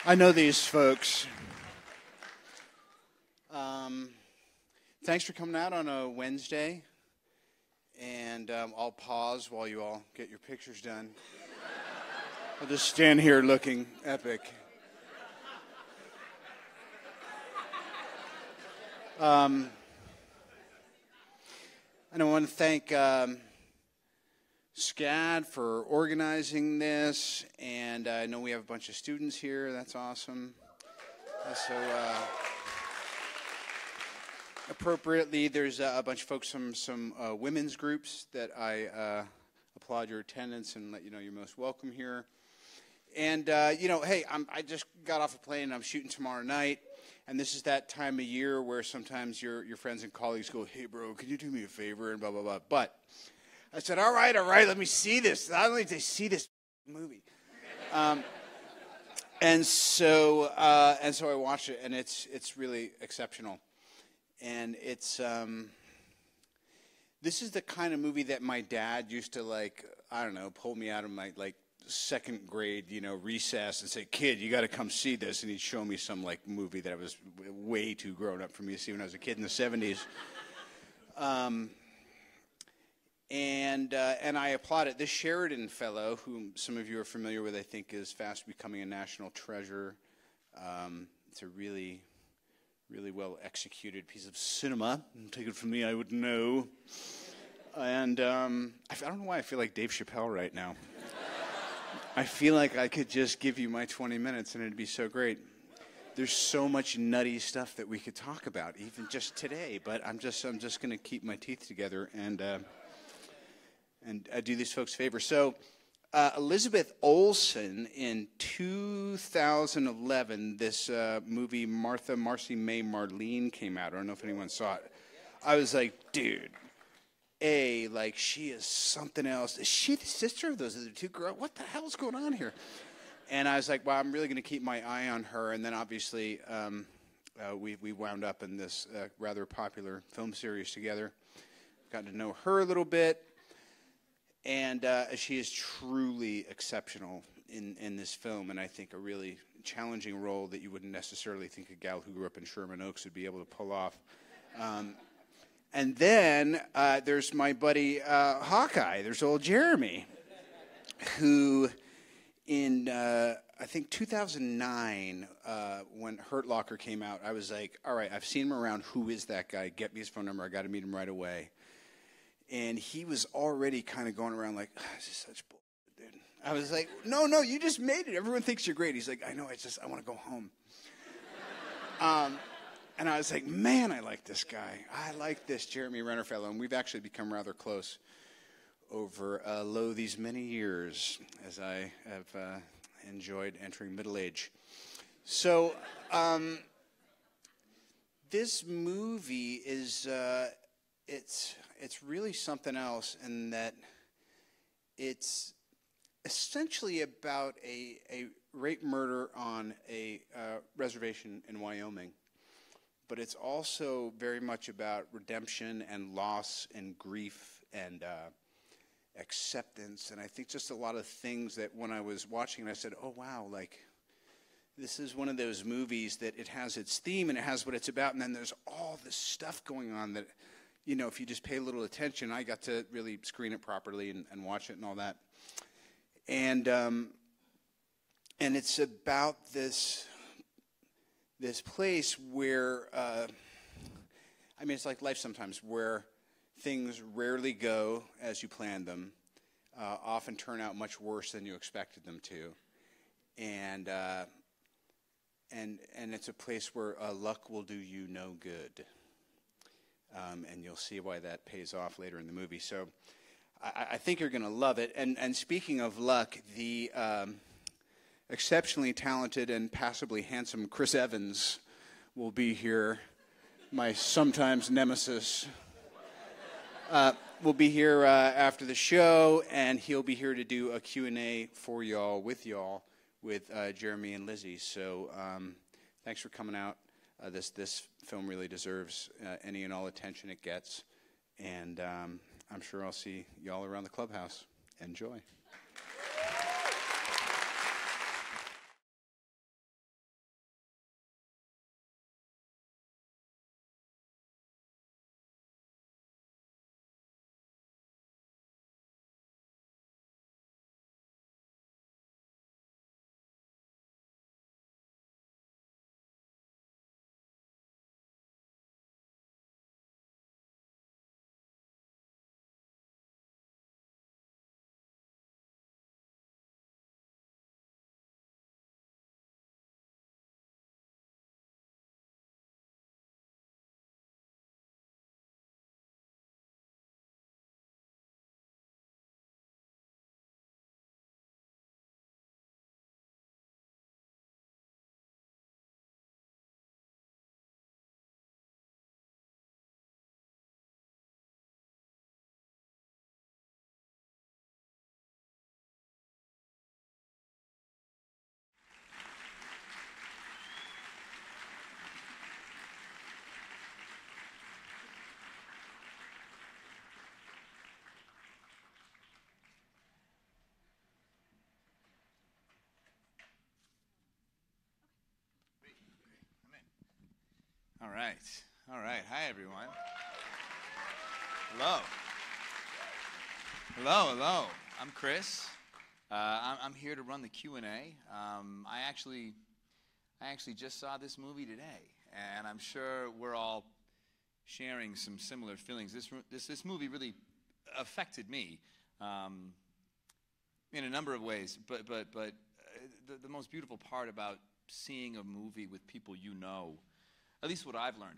I know these folks. Thanks for coming out on a Wednesday. And I'll pause while you all get your pictures done. I'll just stand here looking epic. And I want to thank SCAD for organizing this, and I know we have a bunch of students here. That's awesome. So appropriately, there's a bunch of folks from some women's groups that I applaud your attendance and let you know you're most welcome here. And, hey, I just got off a plane and I'm shooting tomorrow night. And this is that time of year where sometimes your friends and colleagues go, hey, bro, could you do me a favor and blah, blah, blah. But I said, all right, let me see this. I don't need to see this movie. And so I watched it, and it's really exceptional. And it's this is the kind of movie that my dad used to, pull me out of my, second grade, recess and say, kid, you got to come see this. And he'd show me some, movie that I was way too grown up for me to see when I was a kid in the 70s. And I applaud it. This Sheridan fellow, whom some of you are familiar with, I think is fast becoming a national treasure. It's a really, really well-executed piece of cinema. Take it from me, I would know. And I don't know why I feel like Dave Chappelle right now. I feel like I could just give you my 20 minutes and it'd be so great. There's so much nutty stuff that we could talk about, even just today. But I'm just going to keep my teeth together and do these folks a favor. So Elizabeth Olsen in 2011, this movie Marcy May Marlene came out. I don't know if anyone saw it. I was like, dude. She is something else. Is she the sister of those other two girls? What the hell's going on here? And I was like, well, I'm really going to keep my eye on her. And then obviously we wound up in this rather popular film series together. Got to know her a little bit. And she is truly exceptional in this film. And I think a really challenging role that you wouldn't necessarily think a gal who grew up in Sherman Oaks would be able to pull off. And then there's my buddy Hawkeye. There's old Jeremy, who in, I think, 2009, when Hurt Locker came out, I was like, all right, I've seen him around. Who is that guy? Get me his phone number. I got to meet him right away. And he was already kind of going around like, this is such bullshit, dude. I was like, no, you just made it. Everyone thinks you're great. He's like, I know, I want to go home. And I was like, man, I like this guy. I like this Jeremy Renner fellow. And we've actually become rather close over these many years as I have enjoyed entering middle age. So this movie is, it's really something else in that it's essentially about a rape murder on a reservation in Wyoming. But it's also very much about redemption and loss and grief and acceptance. And I think just a lot of things that when I was watching it, I said, oh, wow, this is one of those movies that it has its theme and it has what it's about. And then there's all this stuff going on that, if you just pay a little attention, I got to really screen it properly and watch it and all that. And it's about this place where, it's like life sometimes, where things rarely go as you planned them, often turn out much worse than you expected them to, and it's a place where luck will do you no good, and you'll see why that pays off later in the movie. So I think you're going to love it. And speaking of luck, the exceptionally talented and passably handsome Chris Evans will be here, my sometimes nemesis. Will be here after the show, and he'll be here to do a Q&A for y'all, with Jeremy and Lizzie. So thanks for coming out. This film really deserves any and all attention it gets, and I'm sure I'll see y'all around the clubhouse. Enjoy. All right. All right. Hi, everyone. Hello. Hello, hello. I'm Chris. I'm here to run the Q&A. I actually just saw this movie today, and I'm sure we're all sharing some similar feelings. This movie really affected me in a number of ways, but the most beautiful part about seeing a movie with people you know, at least what I've learned,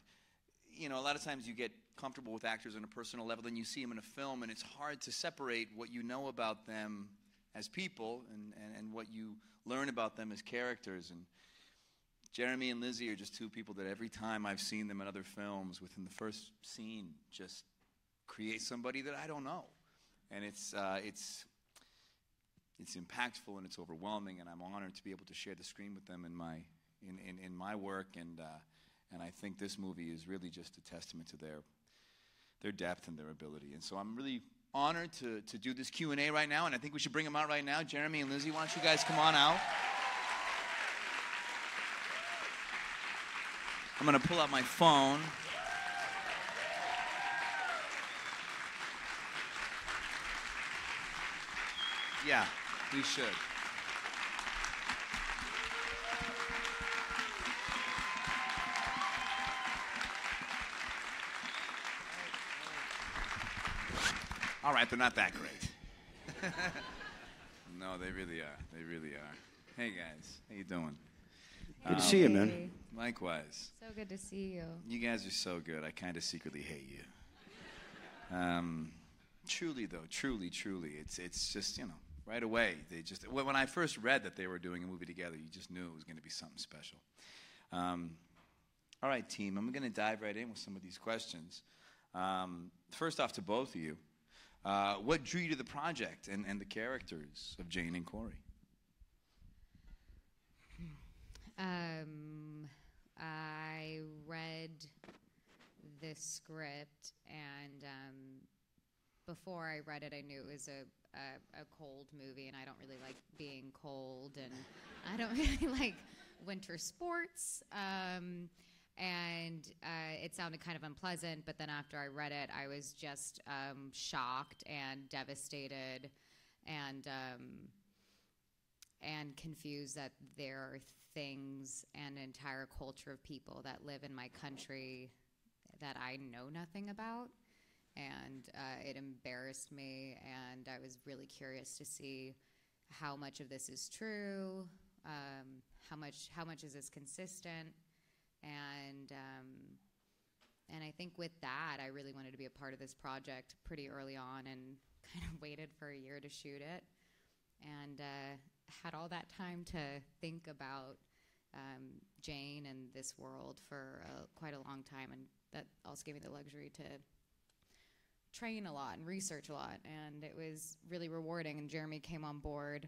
a lot of times you get comfortable with actors on a personal level, then you see them in a film, and it's hard to separate what you know about them as people and what you learn about them as characters. And Jeremy and Lizzie are just two people that every time I've seen them in other films, within the first scene, just create somebody that I don't know. And it's impactful and it's overwhelming, and I'm honored to be able to share the screen with them in my work. And I think this movie is really just a testament to their depth and their ability. And so I'm really honored to do this Q&A right now, and I think we should bring them out right now. Jeremy and Lizzie, why don't you guys come on out? I'm going to pull out my phone. Yeah, we should. All right, they're not that great. No, they really are. They really are. Hey, guys. How you doing? Good to see you, man. Likewise. So good to see you. You guys are so good. I kind of secretly hate you. Truly, though, truly, it's just, right away. When I first read that they were doing a movie together, you just knew it was going to be something special. All right, team, I'm going to dive right in with some of these questions. First off, to both of you, what drew you to the project and the characters of Jane and Cory? I read the script, and before I read it, I knew it was a cold movie, and I don't really like being cold, and I don't really like winter sports. And it sounded kind of unpleasant, but then after I read it, I was just shocked and devastated and confused that there are things and an entire culture of people that live in my country that I know nothing about. And it embarrassed me, and I was really curious to see how much of this is true, how much is this consistent. And I think with that, I really wanted to be a part of this project pretty early on, and kind of waited for a year to shoot it, and had all that time to think about Jane and this world for quite a long time, and that also gave me the luxury to train a lot and research a lot, and it was really rewarding. And Jeremy came on board,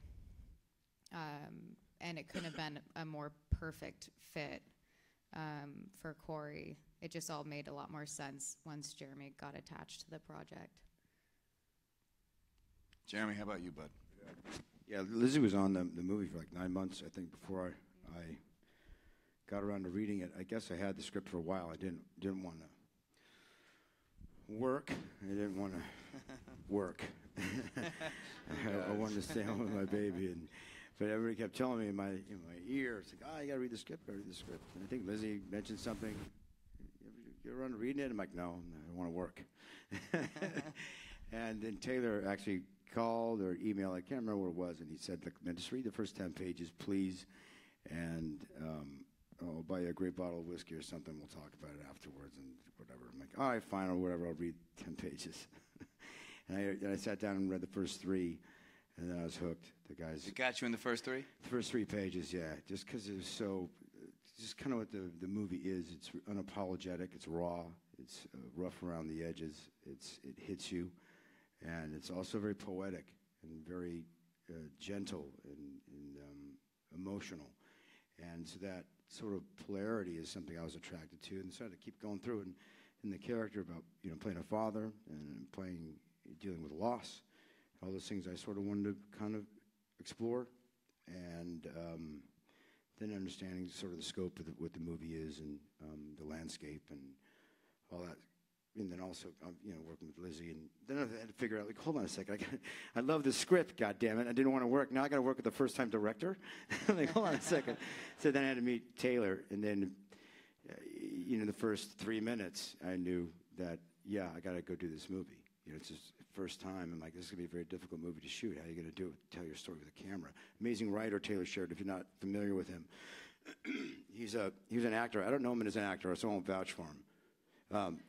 and it couldn't have been a more perfect fit for Cory. It just all made a lot more sense once Jeremy got attached to the project. Jeremy, how about you, bud? Yeah, Lizzie was on the movie for like 9 months, I think, before I got around to reading it. I guess I had the script for a while. I didn't want to work. I didn't want to work. I wanted to stay home with my baby, but everybody kept telling me in my ear, it's like, you got to read the script. And I think Lizzie mentioned something. You ever around to reading it? I'm like, no, I want to work. And then Taylor actually called or emailed, I can't remember what it was, and he said, look, man, just read the first 10 pages, please, and I'll buy you a great bottle of whiskey or something. We'll talk about it afterwards and whatever. I'm like, all right, fine, or whatever. I'll read 10 pages. and I sat down and read the first 3, and then I was hooked. The guys. It got you in the first 3? The first 3 pages, yeah. Just because it was so, just kind of what the movie is. It's unapologetic. It's raw. It's rough around the edges. It hits you, and it's also very poetic and very gentle and emotional. And so that sort of polarity is something I was attracted to, and started to keep going through. And in the character about playing a father and dealing with loss, all those things I sort of wanted to kind of explore. And then understanding sort of the scope of what the movie is and the landscape and all that. And then also, working with Lizzie. And then I had to figure out, like, hold on a second. I love the script, goddammit. I didn't want to work. Now I got to work with the first-time director? Like, hold on a second. So then I had to meet Taylor. And then, the first 3 minutes, I knew that, yeah, I got to go do this movie. It's just first time. I'm like, this is going to be a very difficult movie to shoot. How are you going to do it? Tell your story with a camera. Amazing writer, Taylor Sheridan, if you're not familiar with him. He was an actor. I don't know him as an actor, so I won't vouch for him.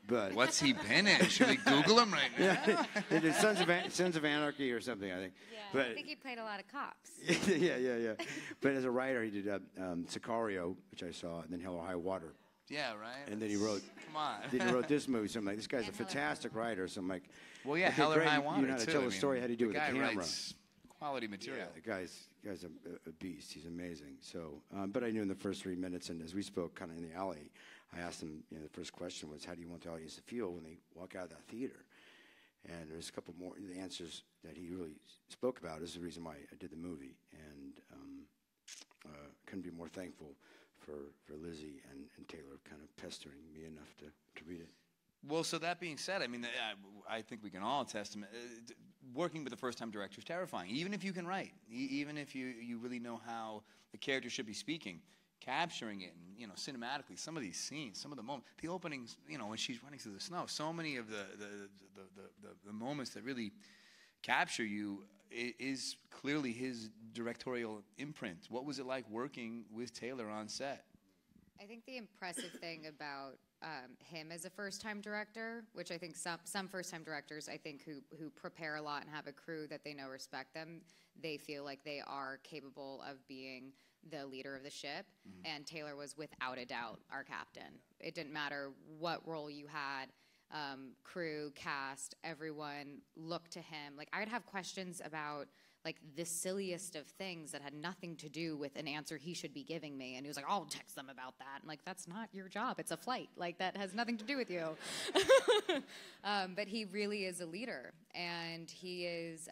But what's he been in? Should we Google him right now? They did Sons of Anarchy or something, I think. Yeah, but, I think he played a lot of cops. yeah. But as a writer, he did Sicario, which I saw, and then Hell or High Water. Yeah, right. And then he wrote. Come on. Then he wrote this movie. So I'm like, this guy's a fantastic writer. So I'm like, well, yeah, okay, Hell or great. High Water. You know how to tell a story. How do you do it with a camera? Writes quality material. Yeah, the guy's a beast. He's amazing. So, but I knew in the first 3 minutes, and as we spoke kind of in the alley, I asked him, the first question was, how do you want the audience to feel when they walk out of that theater? And there's a couple more the answers that he really spoke about is the reason why I did the movie. And couldn't be more thankful for Lizzie and Taylor kind of pestering me enough to read it. Well, so that being said, I mean, I think we can all attest to working with a first-time director is terrifying. Even if you can write, even if you really know how the character should be speaking, capturing it and cinematically, some of these scenes, some of the moments, the openings, when she's running through the snow, so many of the moments that really capture you is clearly his directorial imprint. What was it like working with Taylor on set? I think the impressive thing about him as a first-time director, which I think some first-time directors, I think who prepare a lot and have a crew that they know respect them, they feel like they are capable of being the leader of the ship. Mm-hmm. And Taylor was without a doubt our captain. It didn't matter what role you had, crew, cast, everyone looked to him. Like, I'd have questions about like the silliest of things that had nothing to do with an answer he should be giving me. And he was like, I'll text them about that. And like, that's not your job. It's a flight. Like, that has nothing to do with you. But he really is a leader. And he is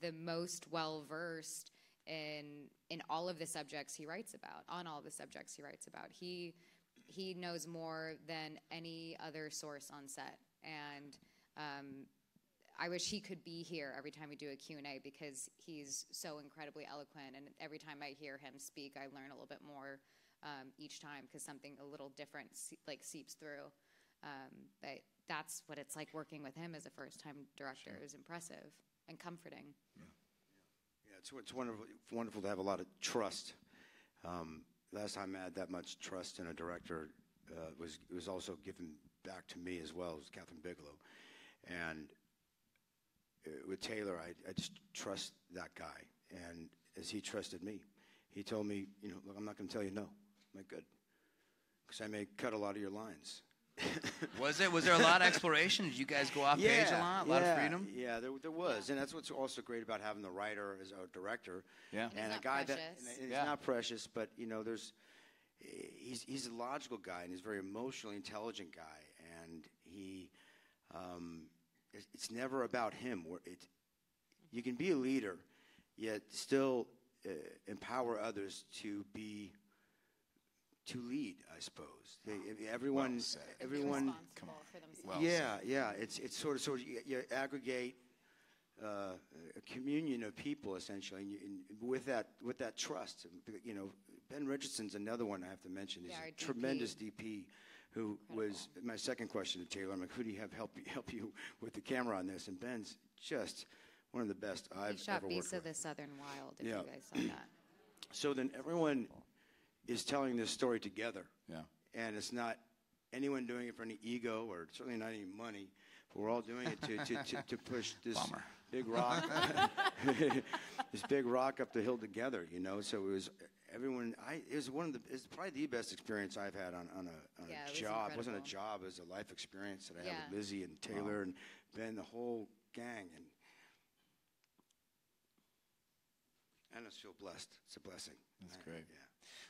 the most well-versed in all of the subjects he writes about, on all the subjects he writes about. He knows more than any other source on set. And I wish he could be here every time we do a Q&A because he's so incredibly eloquent. And every time I hear him speak, I learn a little bit more each time because something a little different seeps through. But that's what it's like working with him as a first-time director. It was impressive and comforting. Yeah, it's wonderful to have a lot of trust. Last time I had that much trust in a director was also given back to me as well as Catherine Bigelow. And with Taylor, I just trust that guy. And as he trusted me, he told me, look, I'm not going to tell you no. I'm like, good. Because I may cut a lot of your lines. Was there a lot of exploration? Did you guys go off page a lot? A lot of freedom? Yeah, there was. Yeah. And that's what's also great about having the writer as our director. Yeah. And a guy he's not precious, but, he's a logical guy, and he's a very emotionally intelligent guy. And he, it's never about him. You can be a leader, yet still empower others to lead, I suppose. Everyone. Responsible for themselves. Yeah. It's sort of you aggregate a communion of people essentially, and with that trust. Ben Richardson's another one I have to mention. He's a tremendous DP. Who was my second question to Taylor? I'm like, who do you have help you with the camera on this? And Ben's just one of the best I've ever worked with. He shot Beasts of the Southern Wild, if you guys saw that. So then everyone is telling this story together. Yeah. And it's not anyone doing it for any ego or certainly not any money. But we're all doing it to push this big rock, this big rock up the hill together. So it was. Everyone, it's probably the best experience I've had on a job. It wasn't a job, it was a life experience that I had with Lizzie and Taylor and Ben, the whole gang. And I just feel blessed. It's a blessing. That's great. Yeah.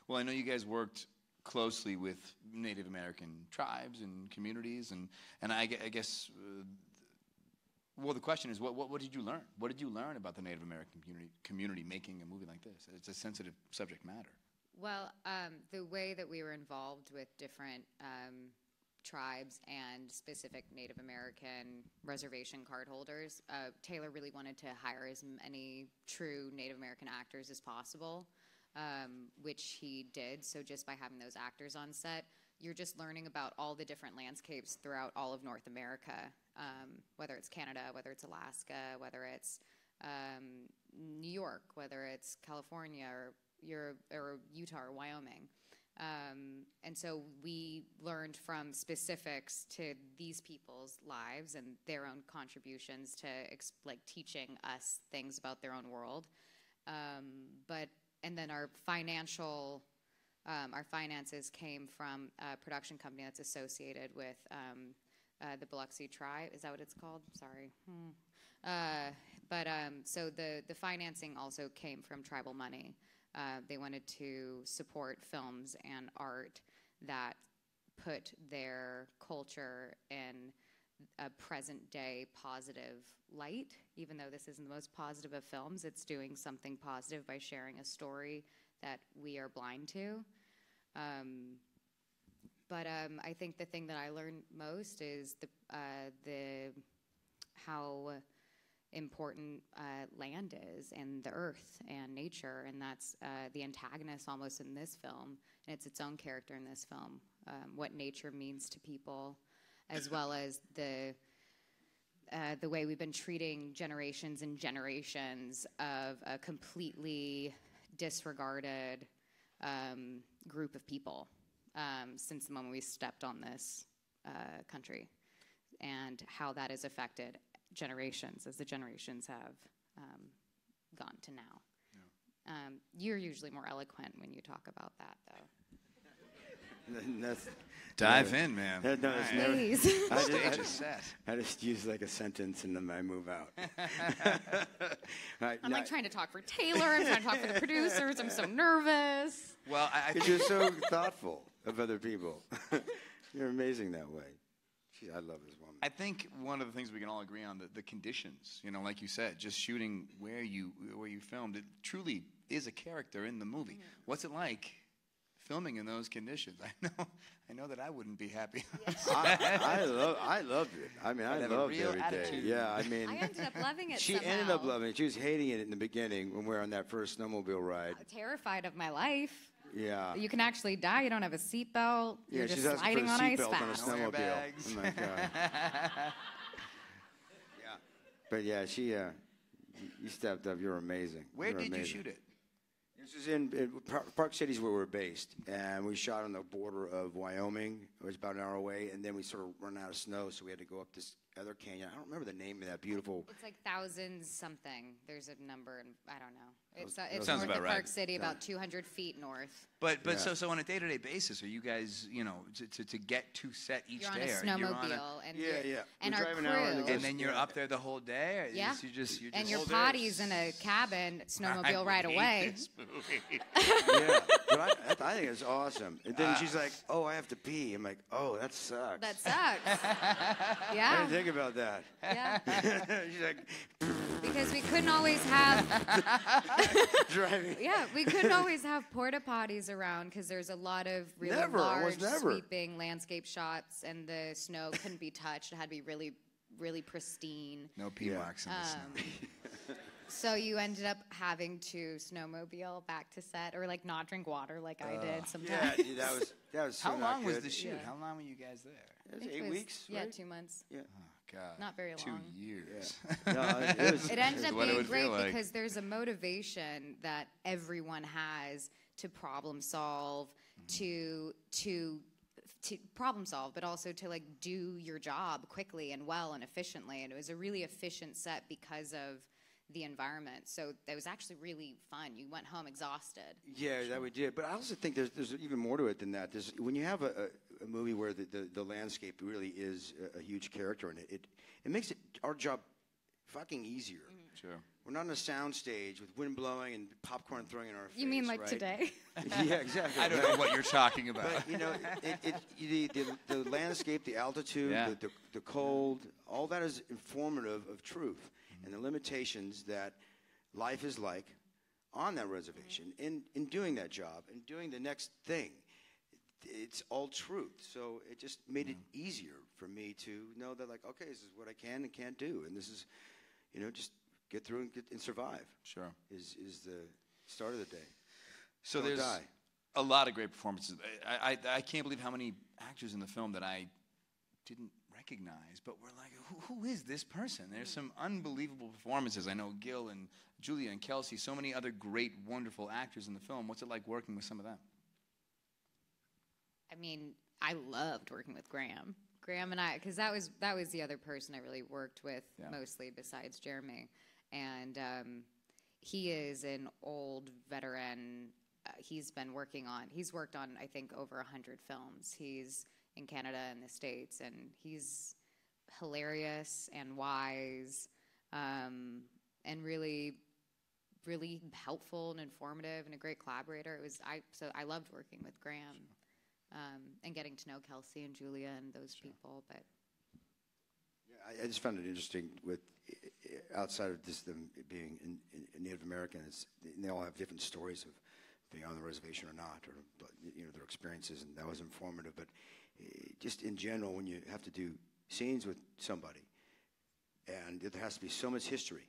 Well, I know you guys worked closely with Native American tribes and communities, and I guess, well, the question is, what did you learn? What did you learn about the Native American community making a movie like this? It's a sensitive subject matter. Well, the way that we were involved with different tribes and specific Native American reservation card holders, Taylor really wanted to hire as many true Native American actors as possible, which he did. So just by having those actors on set, you're just learning about all the different landscapes throughout all of North America, whether it's Canada, whether it's Alaska, whether it's New York, whether it's California or Utah or Wyoming. And so we learned from specifics to these people's lives and their own contributions to like teaching us things about their own world. And then our finances came from a production company that's associated with the Biloxi tribe. Is that what it's called? Sorry. So the financing also came from tribal money. They wanted to support films and art that put their culture in a present-day positive light. Even though this isn't the most positive of films, it's doing something positive by sharing a story that we are blind to. I think the thing that I learned most is how important land is, and the earth and nature, and that's the antagonist almost in this film, and it's its own character in this film. What nature means to people, as well as the way we've been treating generations and generations of a completely disregarded group of people since the moment we stepped on this country, and how that has affected generations as the generations have gone to now. Yeah. You're usually more eloquent when you talk about that, though. Dive in, man. Please. Stage is set. I just use like a sentence and then I move out. I'm like trying to talk for Taylor. I'm trying to talk for the producers. I'm so nervous. Well, I think you're so thoughtful of other people. You're amazing that way. I love this woman. I think one of the things we can all agree on, the conditions, you know, like you said, just shooting where you filmed, it truly is a character in the movie. Mm-hmm. What's it like filming in those conditions? I know that I wouldn't be happy. I loved it. I mean, I loved every day. Yeah, I mean, I ended up loving it. She ended up loving it. She was hating it in the beginning when we were on that first snowmobile ride. Terrified of my life. Yeah. You can actually die. You don't have a seatbelt. You're just sliding on ice fast. On a snowmobile. Oh my God. Yeah. But yeah, you stepped up. You're amazing. Where did you shoot it? This is in Park City's where we're based, and we shot on the border of Wyoming. It was about an hour away, and then we sort of run out of snow, so we had to go up this other canyon. I don't remember the name of that beautiful. It's like thousands something. There's a number, and I don't know. It's sounds north about of Park right. City, about 200 feet north. But so on a day-to-day basis, are you guys, you know, to get to set each you're day? You're on a snowmobile, and our crew. And then you're up there the whole day. Or yeah. You just and your potty's in a cabin snowmobile right away. This movie. Yeah, but I think it's awesome. And then she's like, "Oh, I have to pee." I'm like, "Oh, that sucks." That sucks. Yeah. I didn't think about that. Yeah. She's like, because we couldn't always have. Driving. Yeah, we couldn't always have porta potties around because there's a lot of really large, sweeping landscape shots, and the snow couldn't be touched. It had to be really, really pristine. No pee marks in the snow. So you ended up having to snowmobile back to set, or like not drink water like I did sometimes. Yeah, that was so How long was good. the shoot? Yeah. How long were you guys there? It was 8 weeks. Yeah, right? 2 months. Yeah. God. Not very long. 2 years. Yeah. No, it ended up being great like. because there's a motivation that everyone has to problem solve, to problem solve, but also to like do your job quickly and well and efficiently. And it was a really efficient set because of the environment. So that was actually really fun. You went home exhausted. Yeah, that we did. But I also think there's even more to it than that. When you have a movie where the landscape really is a huge character in it, it makes our job fucking easier. Mm-hmm. Sure. We're not on a sound stage with wind blowing and popcorn throwing in our face. You mean like right? today? Yeah, exactly. I don't know what you're talking about. But, you know, the landscape, the altitude, the cold, all that is informative of truth and the limitations that life is like on that reservation, in doing that job and doing the next thing. It's all truth. So it just made it easier for me to know that, like, okay, this is what I can and can't do, and this is, just get through and survive. Sure. Is the start of the day. So Don't there's die. a lot of great performances. I can't believe how many actors in the film that I didn't recognize, but we're like, who is this person? There's some unbelievable performances. I know Gil and Julia and Kelsey, so many other great, wonderful actors in the film. What's it like working with some of them? I mean, I loved working with Graham. Graham and I, because that was the other person I really worked with mostly besides Jeremy. And he is an old veteran. He's worked on, I think, over 100 films. He's in Canada and the States, and he's hilarious and wise, and really, really helpful and informative and a great collaborator. So I loved working with Graham, and getting to know Kelsey and Julia and those people. But I just found it interesting with outside of just them being in Native Americans, they all have different stories of being on the reservation or not, or their experiences, and that was informative. But just in general, when you have to do scenes with somebody, and there has to be so much history,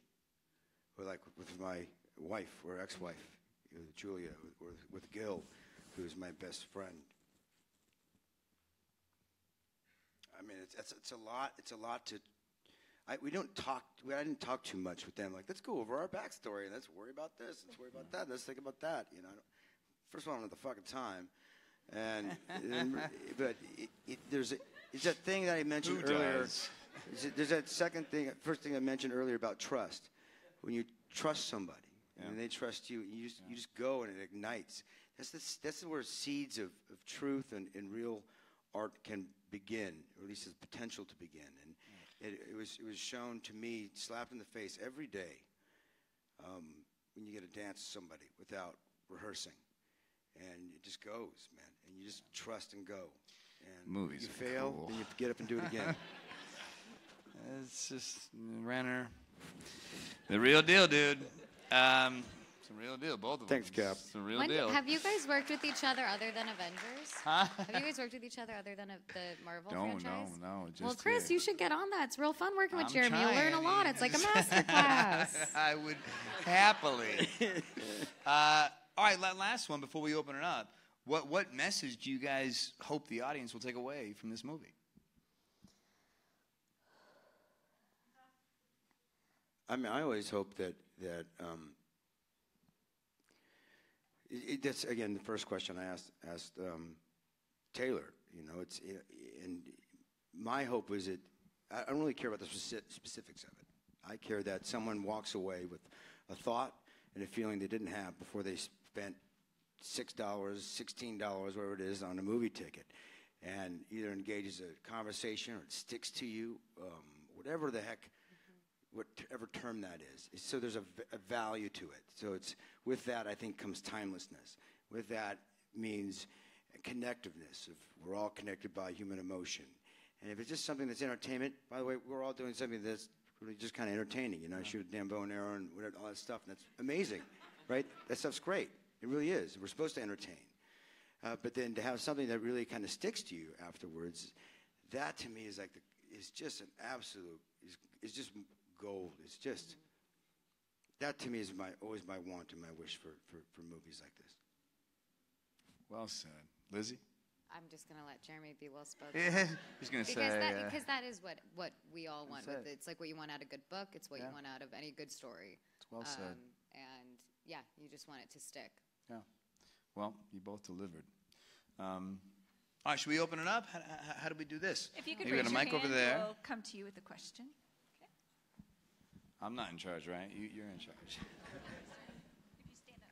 or like with my wife or ex-wife, Julia, or with Gil, who's my best friend. I mean, it's a lot. It's a lot to. I didn't talk too much with them. Like, let's go over our backstory and let's worry about this. Let's worry about that. Let's think about that. First of all, I don't have the fucking time. But it's that thing that I mentioned earlier. There's that first thing I mentioned earlier about trust. When you trust somebody and they trust you, you just go and it ignites. That's where seeds of truth and real art can begin, or at least has potential to begin. And it was shown to me, slapped in the face every day, when you get to dance with somebody without rehearsing. And it just goes, man. And you just trust and go. And Movies you fail, cool. then you get up and do it again. It's just Renner. The real deal, dude. It's a real deal, both of them. Thanks, Cap. It's a real deal. have you guys worked with each other other than Avengers? Huh? Have you guys worked with each other other than the Marvel franchise? No. Just Well, Chris, you should get on that. It's real fun working with I'm Jeremy. trying. You'll learn a lot. It's like a master class. I would happily. All right, last one before we open it up. What message do you guys hope the audience will take away from this movie? I mean, I always hope that that's again the first question I asked Taylor. And my hope was that I don't really care about the specifics of it. I care that someone walks away with a thought and a feeling they didn't have before they spent $6, $16, whatever it is, on a movie ticket, and either engages a conversation or it sticks to you, whatever the heck. Whatever term that is. So there's a value to it. So it's with that, I think, comes timelessness. With that means connectiveness. We're all connected by human emotion. And if it's just something that's entertainment, by the way, we're all doing something that's really just kind of entertaining. I shoot a damn bow and arrow and whatever, all that stuff, and that's amazing, right? That stuff's great. It really is. We're supposed to entertain. But then to have something that really kind of sticks to you afterwards, that to me is like is just an absolute. Is just gold. It's just that to me is always my want and my wish for movies like this. Well said. Lizzie? I'm just going to let Jeremy be well spoken. He's going to say. Because that is what we all want. It's like what you want out of a good book. It's what you want out of any good story. It's well said. And yeah, you just want it to stick. Yeah. Well, you both delivered. All right, should we open it up? How do we do this? If you could raise raise your your mic hand, over there. we'll come to you with a question. I'm not in charge, right? You're in charge. If you stand up.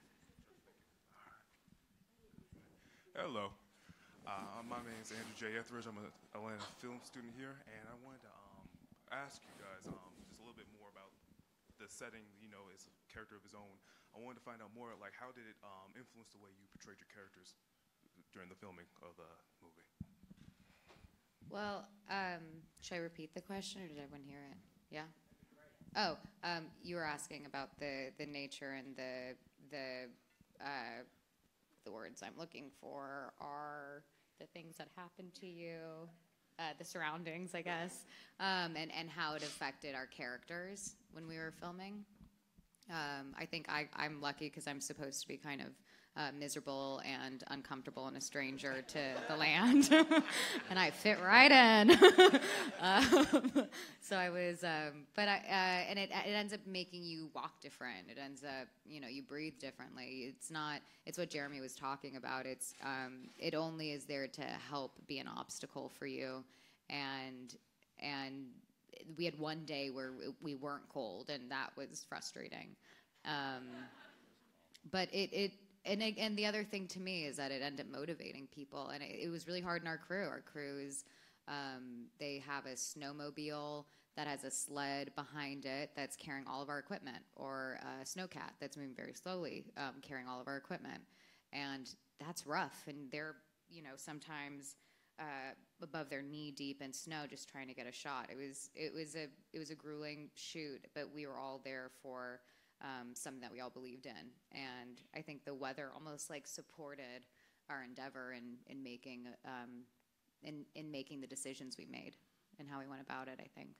Hello. My name is Andrew J. Etheridge. I'm an Atlanta film student here, and I wanted to ask you guys just a little bit more about the setting. It's a character of his own. I wanted to find out more, like, how did it influence the way you portrayed your characters during the filming of the movie? Well, should I repeat the question, or did everyone hear it? Yeah? Oh, you were asking about the nature and the words I'm looking for are the things that happened to you, the surroundings, I guess, and how it affected our characters when we were filming. I think I'm lucky because I'm supposed to be kind of miserable and uncomfortable and a stranger to the land, and I fit right in. So I was, and it ends up making you walk different. It ends up, you breathe differently. It's what Jeremy was talking about. It only is there to help be an obstacle for you, and we had one day where we weren't cold, and that was frustrating. But and the other thing to me is that it ended up motivating people, and it was really hard in our crew. Our crew is, they have a snowmobile that has a sled behind it that's carrying all of our equipment, or a snowcat that's moving very slowly, carrying all of our equipment, and that's rough. And they're, sometimes above their knee deep in snow, just trying to get a shot. It was a grueling shoot, but we were all there for something that we all believed in, and I think the weather almost supported our endeavor in making the decisions we made and how we went about it. I think.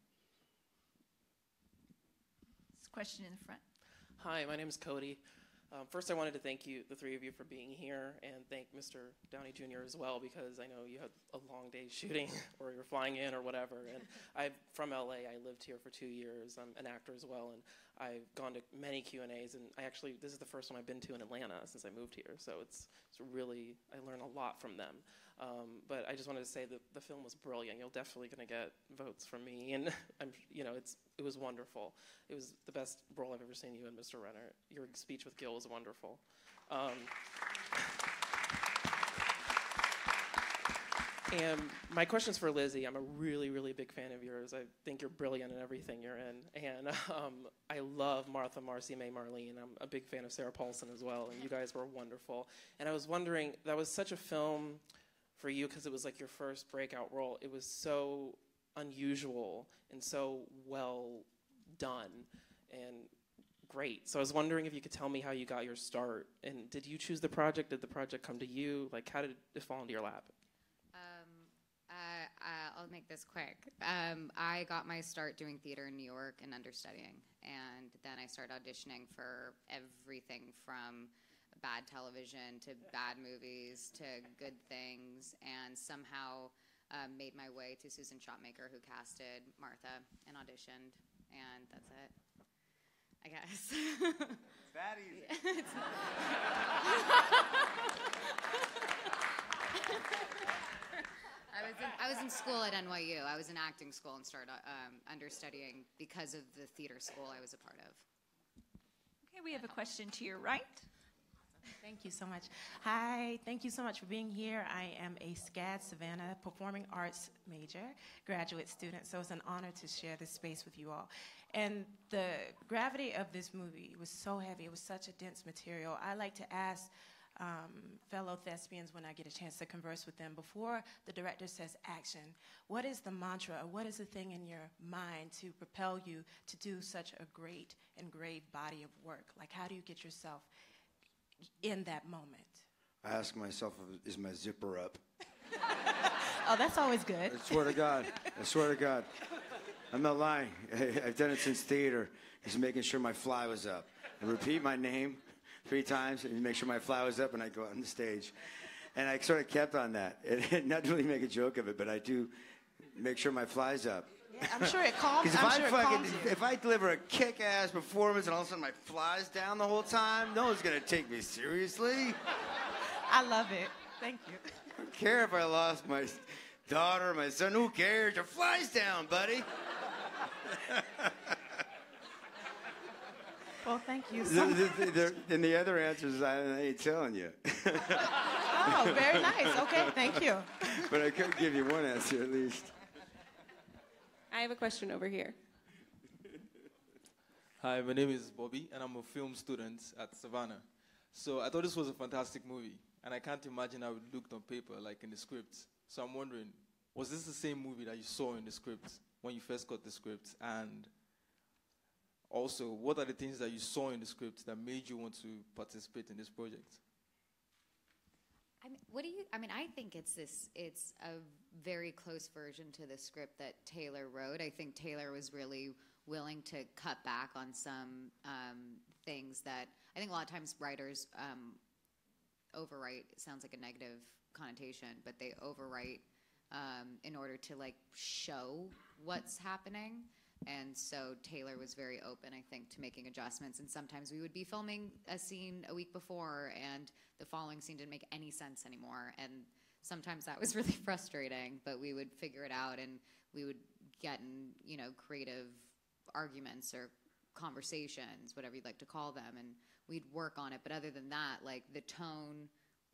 This question in the front. Hi, my name is Cody. First, I wanted to thank you, the three of you, for being here, and thank Mr. Downey Jr. as well, because I know you had a long day shooting, or you're flying in, or whatever. And I'm from LA. I lived here for 2 years. I'm an actor as well, and I've gone to many Q&As. And this is the first one I've been to in Atlanta since I moved here. So it's really, I learn a lot from them. But I just wanted to say that the film was brilliant. You're definitely going to get votes from me, and it was wonderful. It was the best role I've ever seen you in, Mr. Renner. Your speech with Gil was wonderful. And my question's for Lizzie. I'm a really, really big fan of yours. I think you're brilliant in everything you're in. And I love Martha, Marcy, May, Marlene. I'm a big fan of Sarah Paulson as well, and you guys were wonderful. And I was wondering, that was such a film for you because it was your first breakout role. It was so unusual and so well done and great. So I was wondering if you could tell me how you got your start. And did you choose the project? Did the project come to you? How did it fall into your lap? I'll make this quick. I got my start doing theater in New York and understudying. And then I started auditioning for everything from bad television to bad movies to good things, and somehow made my way to Susan Shopmaker, who casted Martha and auditioned, and that's it, I guess. It's that easy. I was in school at NYU. I was in acting school and started understudying because of the theater school I was a part of. Okay, we have a question to your right. Thank you so much. Hi, thank you so much for being here. I am a SCAD Savannah Performing Arts major, graduate student, so it's an honor to share this space with you all. And the gravity of this movie was so heavy. It was such a dense material. I like to ask fellow thespians when I get a chance to converse with them, before the director says action, what is the mantra, or what is the thing in your mind to propel you to do such a great and grave body of work? How do you get yourself in that moment? I ask myself, is my zipper up? Oh, that's always good. I swear to God. I swear to God. I'm not lying. I've done it since theater. Just making sure my fly was up. I repeat my name 3 times and make sure my fly was up, and I go out on the stage. And I sort of kept on that. Not to really make a joke of it, but I do make sure my fly's up. Yeah, I'm sure it calms. If I deliver a kick-ass performance and all of a sudden my fly's down the whole time, no one's gonna take me seriously. I love it. Thank you. I don't care if I lost my daughter, my son. Who cares? Your fly's down, buddy. Well, thank you so much. And the other answer is I ain't telling you. Oh, very nice. Okay, thank you. But I could give you one answer at least. I have a question over here. Hi, my name is Bobby, and I'm a film student at Savannah. So I thought this was a fantastic movie, and I can't imagine how it looked on paper, like in the script. So I'm wondering, was this the same movie that you saw in the script when you first got the script? And Also, what are the things that you saw in the script that made you want to participate in this project? I think it's a very close version to the script that Taylor wrote. I think Taylor was really willing to cut back on some things that I think a lot of times writers overwrite. It sounds like a negative connotation, but they overwrite in order to like show what's happening. And so Taylor was very open, I think, to making adjustments. And sometimes we would be filming a scene a week before, and the following scene didn't make any sense anymore. And sometimes that was really frustrating, but we would figure it out, and we would get in, creative arguments or conversations, whatever you'd like to call them, and we'd work on it. But other than that, like the tone,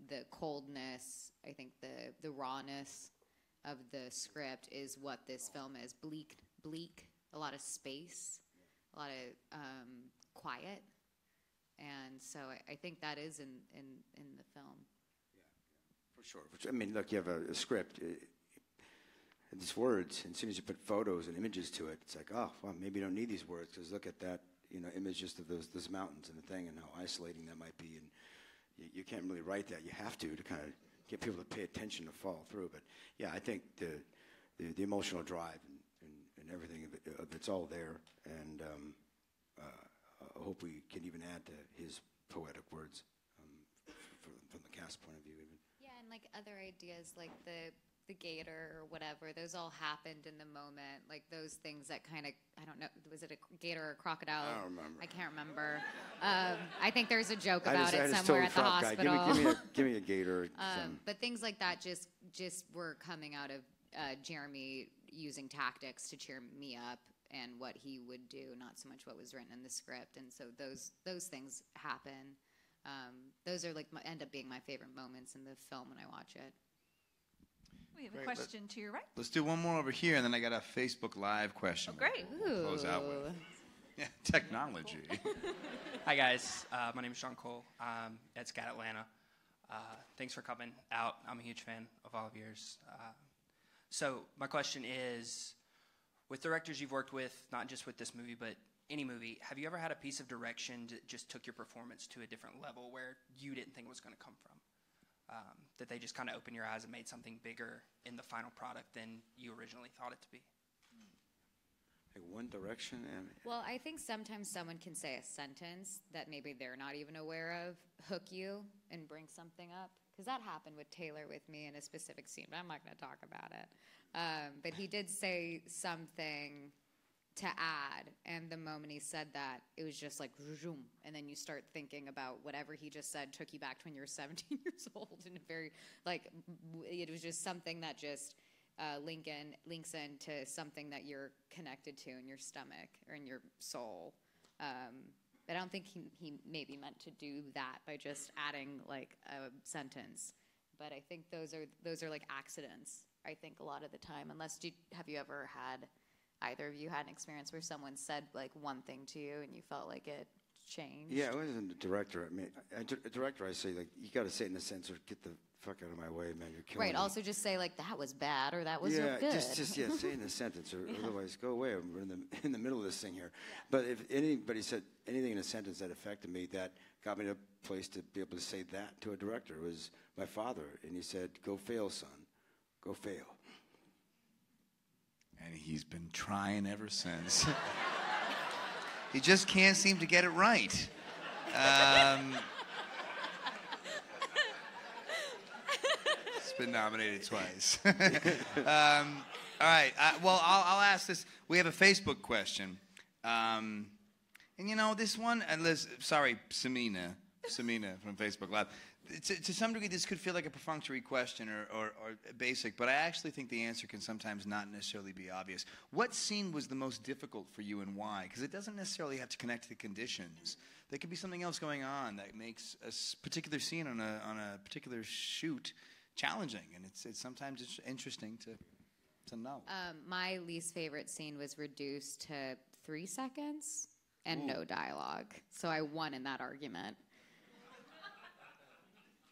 the coldness, I think the rawness of the script is what this film is. Bleak, a lot of space, a lot of quiet, and so I think that is in the film. Yeah, for sure. I mean, look, you have a script. These words, and as soon as you put photos and images to it, it's like, oh, well, maybe you don't need these words because look at that, image just of those mountains and the thing, and how isolating that might be, and you can't really write that. You have to kind of get people to pay attention to follow through. But yeah, I think the emotional drive and everything of it's all there, and I hope we can even add to his poetic words from the cast point of view, even. Yeah, and like other ideas, like the gator or whatever, those all happened in the moment. Like those things that kind of, I don't know, was it a gator or a crocodile? I don't remember. I can't remember. I think there's a joke about it somewhere at the hospital. Give me a gator. But things like that just were coming out of Jeremy using tactics to cheer me up and what he would do, not so much what was written in the script. And so those things happen. Those are like end up being my favorite moments in the film when I watch it. We have a question to your right. Let's do one more over here, and then I got a Facebook Live question. Oh, great. We'll close out with. Yeah, technology. Hi, guys. My name is Sean Cole. At SCAT Atlanta. Thanks for coming out. I'm a huge fan of all of yours. So my question is, with directors you've worked with, not just with this movie, but any movie, have you ever had a piece of direction that just took your performance to a different level where you didn't think it was going to come from? That they just kind of opened your eyes and made something bigger in the final product than you originally thought it to be? Like one direction? Well, I think sometimes someone can say a sentence that maybe they're not even aware of, hook you, and bring something up. Because that happened with Taylor with me in a specific scene, but I'm not going to talk about it. But he did say something to add, and the moment he said that, it was just like, zoom, and then you start thinking about whatever he just said took you back to when you were 17 years old, and it was just something that just links into something that you're connected to in your stomach or in your soul. But I don't think he maybe meant to do that by just adding like a sentence. But I think those are like accidents, I think, a lot of the time. Have you ever had, either of you had an experience where someone said like one thing to you and you felt like it changed? Yeah, I wasn't a director. I mean, a director, I say, like, you got to say it in a sense, or get the fuck out of my way, man. You're killing me. Right. Also, just say like that was bad or that was good. Just say it in a sentence, or otherwise go away. We're in the middle of this thing here. Yeah. But if anybody said anything in a sentence that affected me, that got me to a place to be able to say that to a director, was my father, and he said, "Go fail, son. Go fail." And he's been trying ever since. He just can't seem to get it right. It's been nominated twice. All right. Well, I'll ask this. We have a Facebook question. And this one, sorry, Samina from Facebook Live. To some degree, this could feel like a perfunctory question or basic, but I actually think the answer can sometimes not necessarily be obvious. What scene was the most difficult for you and why? Because it doesn't necessarily have to connect to the conditions. There could be something else going on that makes a particular scene on a particular shoot challenging, and it's sometimes it's interesting to know. My least favorite scene was reduced to 3 seconds and no dialogue, so I won in that argument.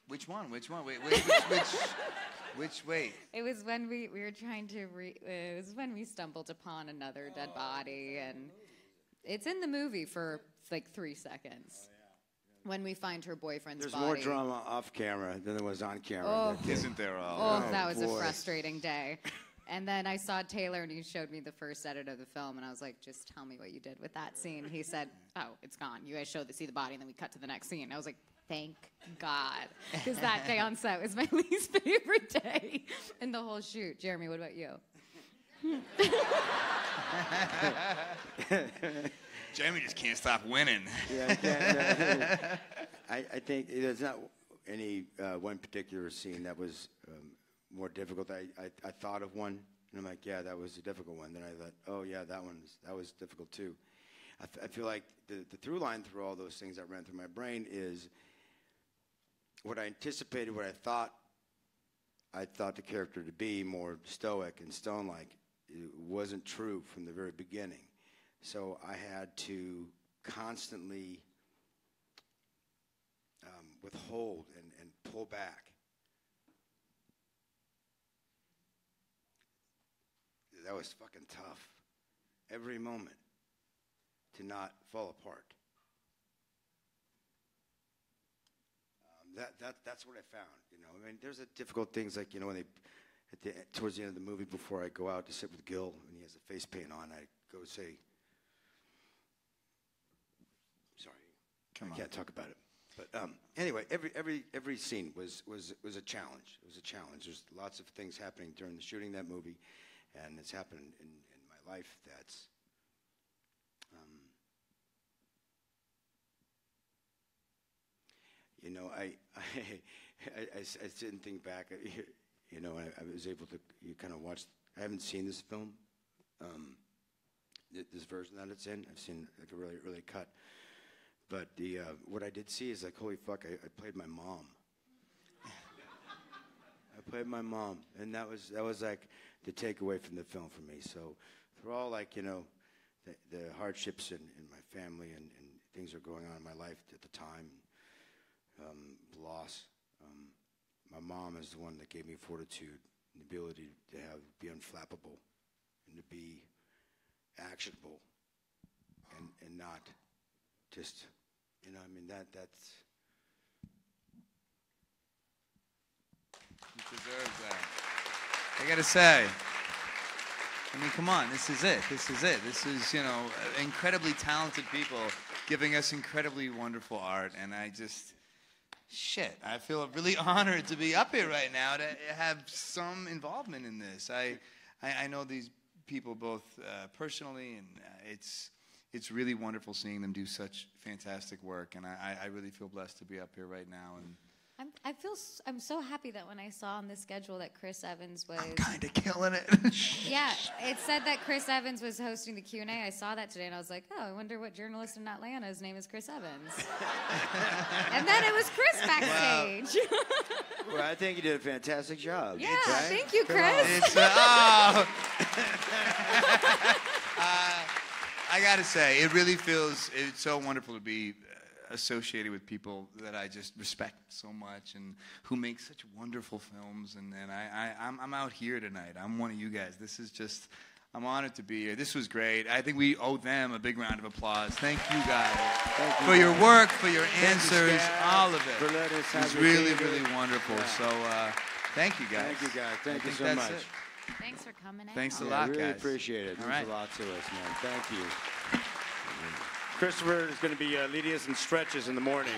Which one? Wait. It was when we were trying to. It was when we stumbled upon another dead body, and It's in the movie for like 3 seconds. When we find her boyfriend's There's body. more drama off camera than there was on camera. Oh. Isn't there all? Oh, that was boy. a frustrating day. And then I saw Taylor, and he showed me the first edit of the film, and I was like, just tell me what you did with that scene. He said, oh, it's gone. You guys see the body, and then we cut to the next scene. I was like, thank God. Because that day on set was my least favorite day in the whole shoot. Jeremy, what about you? Jeremy just can't stop winning. Yeah, I think there's not any one particular scene that was more difficult. I thought of one, and I'm like, yeah, that was a difficult one. Then I thought, oh, yeah, that was difficult too. I feel like the through line through all those things that ran through my brain is what I anticipated, what I thought the character to be more stoic and stone-like. It wasn't true from the very beginning. So I had to constantly withhold and pull back. That was fucking tough. Every moment to not fall apart. That's what I found. I mean, there's difficult things like when towards the end of the movie, before I go out to sit with Gil and he has a face paint on, I go say, sorry, I can't talk about it. But anyway, every scene was a challenge. It was a challenge. There's lots of things happening during the shooting of that movie, and it's happened in my life that's I sit and think back. I was able to kind of watch. I haven't seen this film, this version that it's in. I've seen like a really early cut. But what I did see is like, holy fuck, I played my mom. I played my mom, and that was like the takeaway from the film for me. So through all like the hardships in my family and things are going on in my life at the time, loss. My mom is the one that gave me fortitude and the ability to be unflappable and to be actionable and not just, I mean, that's... He deserves that. I gotta say, I mean, come on, this is it. This is, incredibly talented people giving us incredibly wonderful art, and I feel really honored to be up here right now to have some involvement in this. I know these people both personally, and it's really wonderful seeing them do such fantastic work, and I really feel blessed to be up here right now. And I'm so happy that when I saw on the schedule that Chris Evans was... I'm kind of killing it. Yeah, it said that Chris Evans was hosting the Q&A. I saw that today, and I was like, oh, I wonder what journalist in Atlanta's name is Chris Evans. And then it was Chris backstage. Well, I think you did a fantastic job. Yeah, right? thank you, Chris. I gotta say, it really feels, it's so wonderful to be associated with people that I just respect so much and who make such wonderful films. And I'm out here tonight. I'm one of you guys. I'm honored to be here. This was great. I think we owe them a big round of applause. Thank you guys for your work, for your answers, all of it. It was really, really wonderful. So thank you guys. Thank you guys. Thank you so much. Thanks for coming out. Thanks a lot, guys. I really appreciate it. It means a lot to us, man. Thank you. Christopher is going to be leading us in stretches in the morning.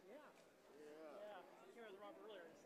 Yeah. Came out of the Robert earlier.